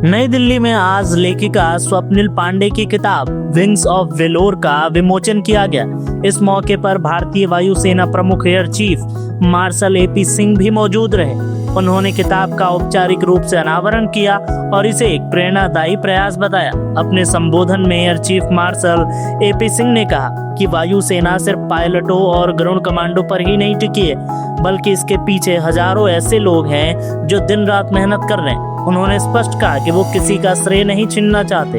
नई दिल्ली में आज लेखिका स्वप्निल पांडे की किताब विंग्स ऑफ वेलोर का विमोचन किया गया। इस मौके पर भारतीय वायुसेना प्रमुख air chief marshal AP Singh भी मौजूद रहे। उन्होंने किताब का औपचारिक रूप से अनावरण किया और इसे एक प्रेरणादायी प्रयास बताया। अपने संबोधन में air chief marshal AP Singh ने कहा कि वायुसेना सिर्फ पायलटों और ग्राउंड कमांडो पर ही नहीं टिकी है, बल्कि इसके पीछे हजारों ऐसे लोग हैं जो दिन रात मेहनत कर रहे हैं। उन्होंने स्पष्ट कहा कि वो किसी का श्रेय नहीं छीनना चाहते,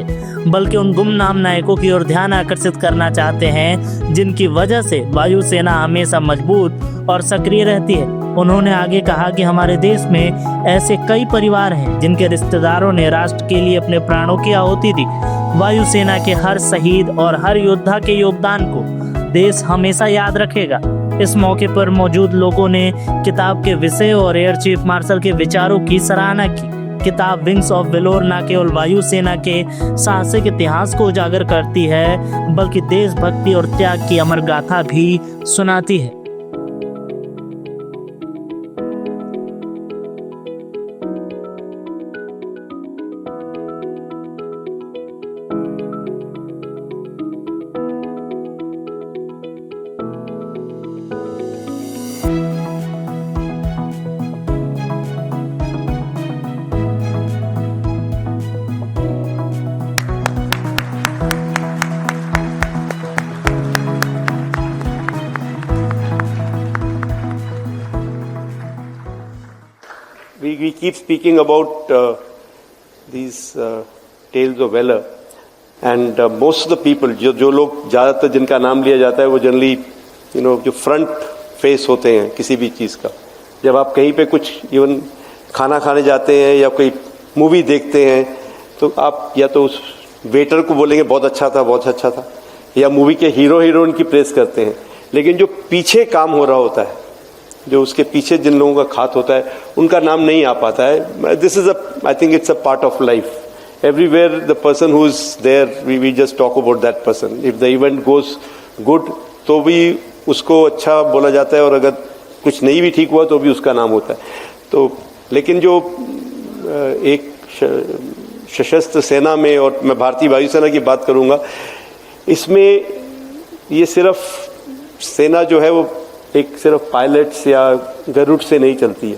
बल्कि उन गुमनाम नायकों की ओर ध्यान आकर्षित करना चाहते हैं जिनकी वजह से वायुसेना हमेशा मजबूत और सक्रिय रहती है। उन्होंने आगे कहा कि हमारे देश में ऐसे कई परिवार हैं जिनके रिश्तेदारों ने राष्ट्र के लिए अपने प्राणों की आहुति दी। वायुसेना के हर शहीद और हर योद्धा के योगदान को देश हमेशा याद रखेगा। इस मौके पर मौजूद लोगों ने किताब के विषय और एयर चीफ मार्शल के विचारों की सराहना की। किताब विंग्स ऑफ वेलोर न केवल वायुसेना के साहसिक इतिहास को उजागर करती है, बल्कि देशभक्ति और त्याग की अमर गाथा भी सुनाती है। We keep speaking about these tales of valor, and most of the people, जो लोग ज़्यादातर जिनका नाम लिया जाता है वो जनरली जो फ्रंट फेस होते हैं किसी भी चीज़ का। जब आप कहीं पे कुछ इवन खाना खाने जाते हैं या कोई मूवी देखते हैं तो आप या तो उस वेटर को बोलेंगे बहुत अच्छा था, बहुत अच्छा था, या मूवी के हीरो हीरोइन की प्रेस करते हैं। लेकिन जो पीछे काम हो रहा होता है, जो उसके पीछे जिन लोगों का हाथ होता है, उनका नाम नहीं आ पाता है। This is I think it's a part of life. Everywhere the person who is there we just talk about that person. If the event goes good तो भी उसको अच्छा बोला जाता है, और अगर कुछ नहीं भी ठीक हुआ तो भी उसका नाम होता है। तो लेकिन जो एक सशस्त्र सेना में, और मैं भारतीय वायुसेना की बात करूंगा, इसमें ये सिर्फ सेना जो है वो एक सिर्फ पायलट्स या गरुड़ से नहीं चलती है।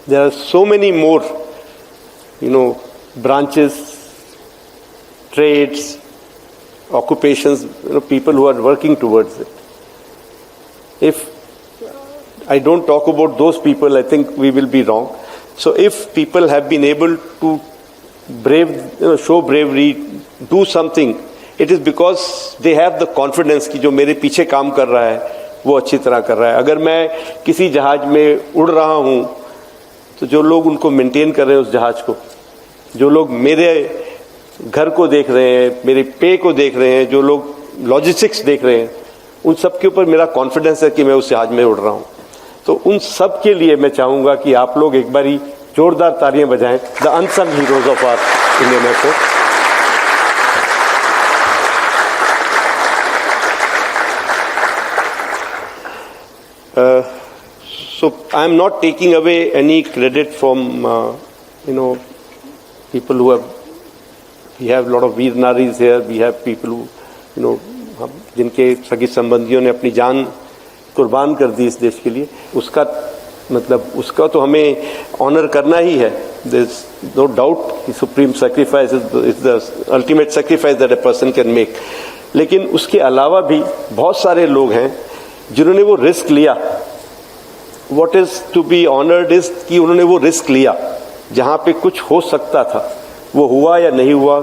There are so many more branches, trades, occupations, people who are working towards it. If I don't talk about those people, I think we will be wrong. So if people have been able to show bravery, do something, it is because they have the confidence कि जो मेरे पीछे काम कर रहा है वो अच्छी तरह कर रहा है। अगर मैं किसी जहाज में उड़ रहा हूँ तो जो लोग उनको मेंटेन कर रहे हैं उस जहाज को, जो लोग मेरे घर को देख रहे हैं, मेरे पे को देख रहे हैं, जो लोग लॉजिस्टिक्स देख रहे हैं, उन सब के ऊपर मेरा कॉन्फिडेंस है कि मैं उस जहाज में उड़ रहा हूँ। तो उन सब के लिए मैं चाहूँगा कि आप लोग एक बारी जोरदार तालियां बजाएं, the unsung heroes of our Indian air force. So I am not taking away any credit from people who have. We have a lot of veer naris here. We have people who जिनके सगी संबंधियों ने अपनी जान कुर्बान कर दी इस देश के लिए। उसका तो हमें ऑनर करना ही है। There's no doubt कि supreme sacrifice is the ultimate sacrifice that a person can make. लेकिन उसके अलावा भी बहुत सारे लोग हैं जिन्होंने वो रिस्क लिया। What is to be honored is कि उन्होंने वो रिस्क लिया जहाँ पे कुछ हो सकता था, वो हुआ या नहीं हुआ,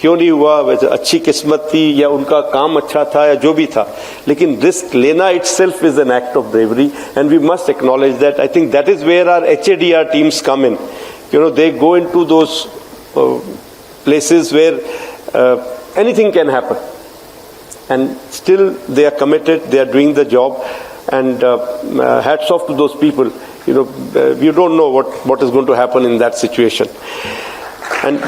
क्यों नहीं हुआ, वैसे अच्छी किस्मत थी या उनका काम अच्छा था या जो भी था, लेकिन रिस्क लेना itself is an act of bravery and we must acknowledge that. I think that is where our HADR teams come in. They go into those places where anything can happen and still they are committed, they are doing the job, and hats off to those people. You don't know what is going to happen in that situation. And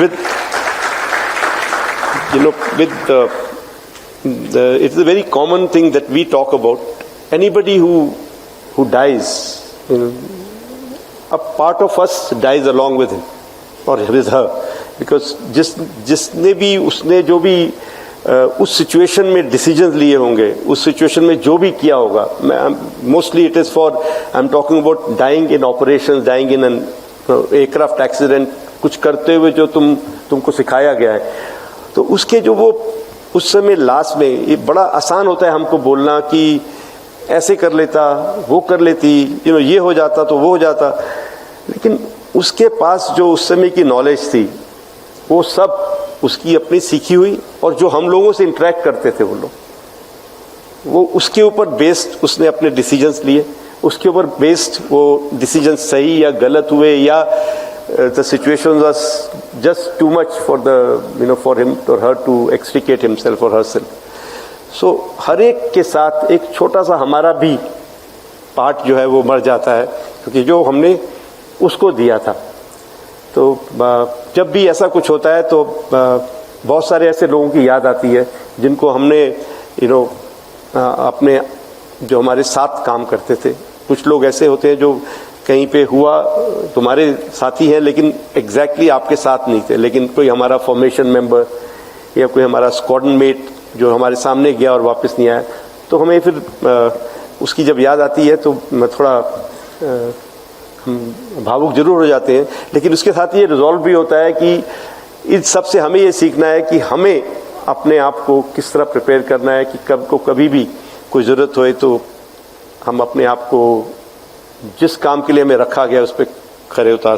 it's a very common thing that we talk about. Anybody who dies, a part of us dies along with him. और with her, because जिसने भी उसने जो भी उस situation में decisions लिए होंगे, उस सिचुएशन में जो भी किया होगा, mostly it is for, I am talking about dying in operations, dying in an aircraft accident, कुछ करते हुए जो तुमको सिखाया गया है, तो उसके जो वो उस समय लास्ट में, ये बड़ा आसान होता है हमको बोलना कि ऐसे कर लेता, वो कर लेती, ये हो जाता तो वो हो जाता, लेकिन उसके पास जो उस समय की नॉलेज थी वो सब उसकी अपनी सीखी हुई, और जो हम लोगों से इंटरेक्ट करते थे वो लोग, वो उसके ऊपर बेस्ड उसने अपने डिसीजंस लिए, उसके ऊपर बेस्ड वो डिसीजंस सही या गलत हुए, या the situation was just too much for for him or her to extricate himself or herself. So हर एक के साथ एक छोटा सा हमारा भी पार्ट जो है वो मर जाता है, क्योंकि जो हमने उसको दिया था। तो जब भी ऐसा कुछ होता है तो बहुत सारे ऐसे लोगों की याद आती है जिनको हमने अपने जो हमारे साथ काम करते थे। कुछ लोग ऐसे होते हैं जो कहीं पे हुआ, तुम्हारे साथी हैं लेकिन एग्जैक्टली आपके साथ नहीं थे, लेकिन कोई हमारा फॉर्मेशन मेंबर या कोई हमारा स्क्वाड्रन मेट जो हमारे सामने गया और वापस नहीं आया, तो हमें फिर उसकी जब याद आती है तो थोड़ा हम भावुक जरूर हो जाते हैं, लेकिन उसके साथ ये रिजॉल्व भी होता है कि इस सब से हमें ये सीखना है कि हमें अपने आप को किस तरह प्रिपेयर करना है कि कभी भी कोई ज़रूरत होए तो हम अपने आप को जिस काम के लिए हमें रखा गया उस पर खरे उतार